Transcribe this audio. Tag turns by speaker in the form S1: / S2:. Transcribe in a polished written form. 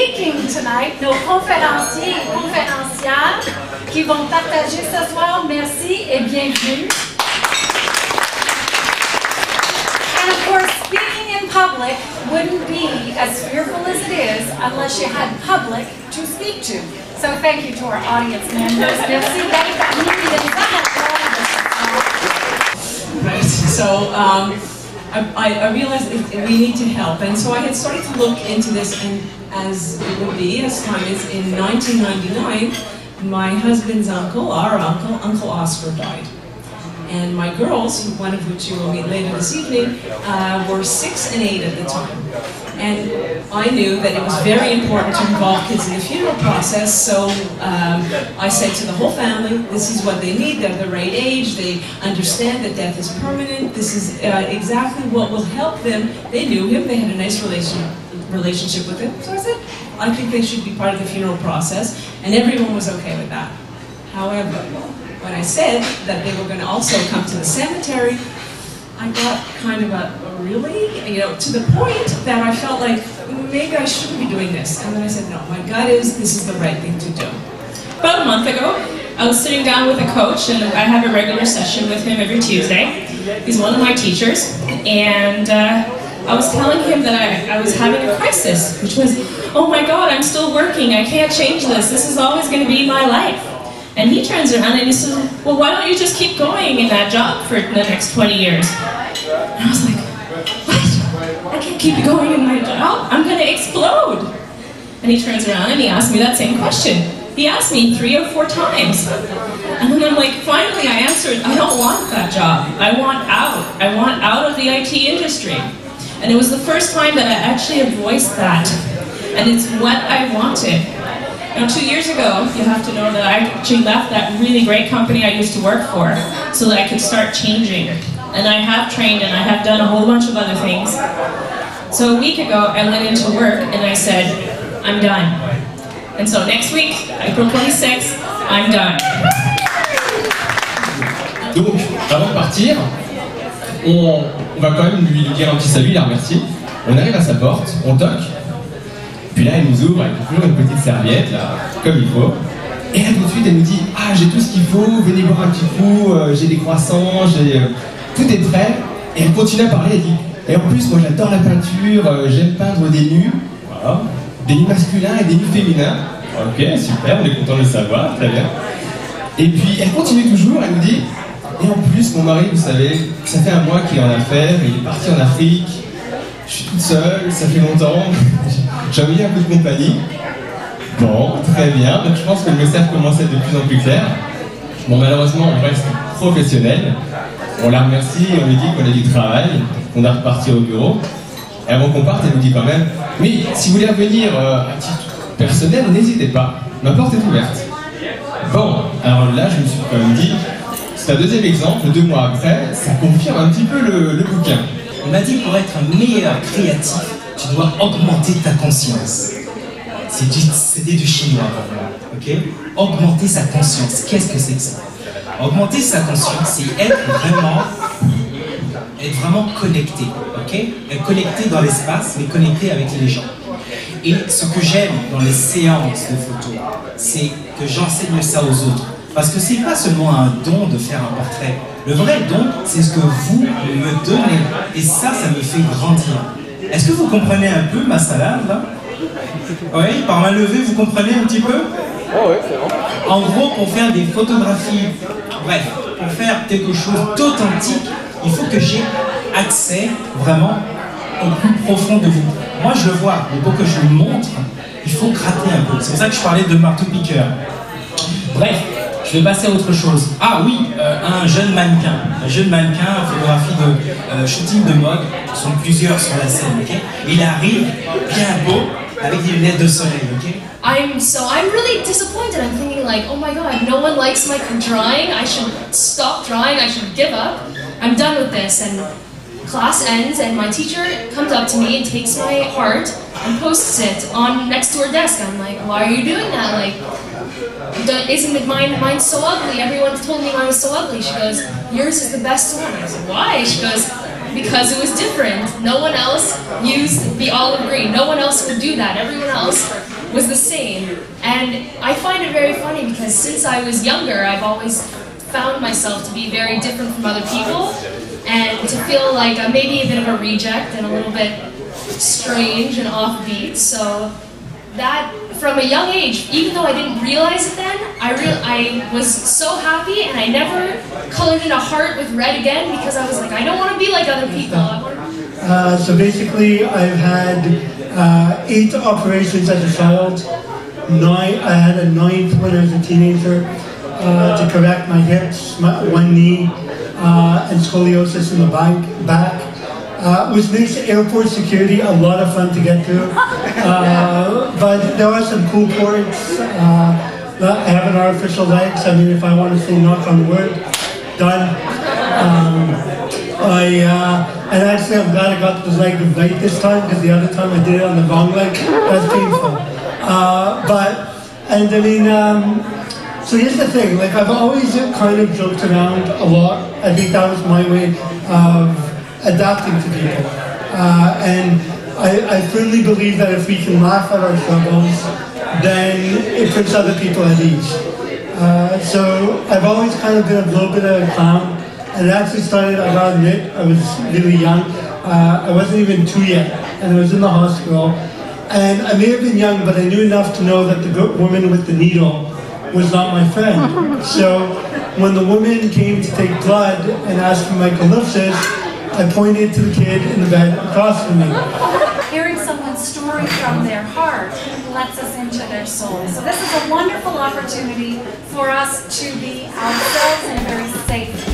S1: speaking tonight, nos conférenciers et conférencières qui vont partager ce soir. Merci et bienvenue. And of course, speaking in public wouldn't be as fearful as it is unless you had public to speak to. So thank you to our audience members. Merci d'être venus.
S2: So I realized we need to help, and so I had started to look into this, and as it would be, as time is, in 1999, my husband's uncle, our uncle, Uncle Oscar, died. And my girls, one of which you will meet later this evening, were 6 and 8 at the time. And I knew that it was very important to involve kids in the funeral process, so I said to the whole family, this is what they need, they're the right age, they understand that death is permanent, this is exactly what will help them. They knew him, they had a nice relationship with him, so I said, I think they should be part of the funeral process, and everyone was okay with that. However, when I said that they were going to also come to the cemetery, I got kind of a really, to the point that I felt like maybe I shouldn't be doing this. And then I said, no, my gut is this is the right thing to do.
S3: About a month ago, I was sitting down with a coach, and I have a regular session with him every Tuesday. He's one of my teachers, and I was telling him that I was having a crisis, which was, oh my God, I'm still working, I can't change this, this is always going to be my life. And he turns around and he says, well, why don't you just keep going in that job for the next 20 years? And I was like, what? I can't keep going in my job? I'm going to explode. And he turns around and he asks me that same question. He asked me 3 or 4 times. And then I'm like, finally I answered, I don't want that job. I want out. I want out of the IT industry. And it was the first time that I actually have voiced that. And it's what I wanted. Now, 2 years ago, you have to know that I actually left that really great company I used to work for so that I could start changing. And I have trained and I have done a whole bunch of other things. So a week ago, I went into work and I said, I'm done. And so next week, April 26th, I'm done.
S4: Donc, avant de partir, on va quand même lui dire un petit salut, la remercier. On arrive à sa porte, on toque. Puis là, elle nous ouvre avec toujours une petite serviette, là, comme il faut. Et là, tout de suite, elle nous dit « Ah, j'ai tout ce qu'il faut, venez boire un petit coup, j'ai des croissants, tout est prêt. » Et elle continue à parler, elle dit « Et en plus, moi, j'adore la peinture, j'aime peindre des nus. Voilà. Des nus masculins et des nus féminins. » Ok, super, on est content de le savoir, très bien. Et puis, elle continue toujours, elle nous dit « Et en plus, mon mari, vous savez, ça fait un mois qu'il est en affaires, il est parti en Afrique. Je suis toute seule, ça fait longtemps, j'ai envie un peu de compagnie. » Bon, très bien, donc je pense que le message commence à être de plus en plus clair. Bon, malheureusement, on reste professionnel. On la remercie, on lui dit qu'on a du travail, qu'on doit repartir au bureau. Et avant qu'on parte, elle nous dit quand même « Mais si vous voulez revenir à titre personnel, n'hésitez pas, ma porte est ouverte. » Bon, alors là, je me suis quand même dit, c'est un deuxième exemple, 2 mois après, ça confirme un petit peu le bouquin.
S5: On m'a dit pour être un meilleur créatif, tu dois augmenter ta conscience. C'était du chinois pour moi, ok? Augmenter sa conscience, qu'est-ce que c'est que ça? Augmenter sa conscience, c'est être vraiment connecté, ok? Être connecté dans l'espace, mais connecté avec les gens. Et ce que j'aime dans les séances de photos, c'est que j'enseigne ça aux autres. Parce que c'est pas seulement un don de faire un portrait. Le vrai don, c'est ce que vous me donnez. Et ça me fait grandir. Est-ce que vous comprenez un peu ma salade, là? Oui, par main levée, vous comprenez un petit peu?
S4: Oh ouais, c'est bon.
S5: En gros, pour faire des photographies, bref, pour faire quelque chose d'authentique, il faut que j'ai accès vraiment au plus profond de vous. Moi, je le vois, mais pour que je le montre, il faut gratter un peu. C'est pour ça que je parlais de marteau-piqueur. Bref. Je vais passer à autre chose. Ah oui, un jeune mannequin, photographie de shooting de mode, ils sont plusieurs sur la scène, ok? Il arrive bien beau avec des lunettes de soleil, ok?
S6: I'm really disappointed. I'm thinking like, oh my God, no one likes my drawing. I should stop drawing. I should give up. I'm done with this. And class ends, and my teacher comes up to me and takes my heart and posts it on next to her desk. I'm like, why are you doing that? Like, isn't mine so ugly? Everyone told me mine was so ugly. She goes, yours is the best one. I said, why? She goes, because it was different. No one else used the olive green. No one else would do that. Everyone else was the same. And I find it very funny because since I was younger, I've always found myself to be very different from other people and to feel like I'm maybe a bit of a reject and a little bit strange and offbeat. So that, from a young age, even though I didn't realize it then, I was so happy, and I never colored in a heart with red again because I was like, I don't want to be like other people.
S7: So basically, I've had 8 operations as a child. I had a 9th when I was a teenager to correct my hips, one knee, and scoliosis in the back. Which makes airport security a lot of fun to get to. But there are some cool quirks. I have an artificial legs. I mean, if I want to say knock on wood, done. And actually I'm glad I got the leg right this time, because the other time I did it on the wrong leg. That's painful. So here's the thing, like I've always kind of joked around a lot. I think that was my way of adapting to people. And I firmly believe that if we can laugh at our struggles, then it puts other people at ease. So I've always kind of been a little bit of a clown. And it actually started, I gotta admit, I was really young. I wasn't even 2 yet, and I was in the hospital. And I may have been young, but I knew enough to know that the woman with the needle was not my friend. So when the woman came to take blood and asked for my calypsis, I pointed to the kid in the bed across from me.
S1: Hearing someone's story from their heart lets us into their soul. So this is a wonderful opportunity for us to be ourselves in a very safe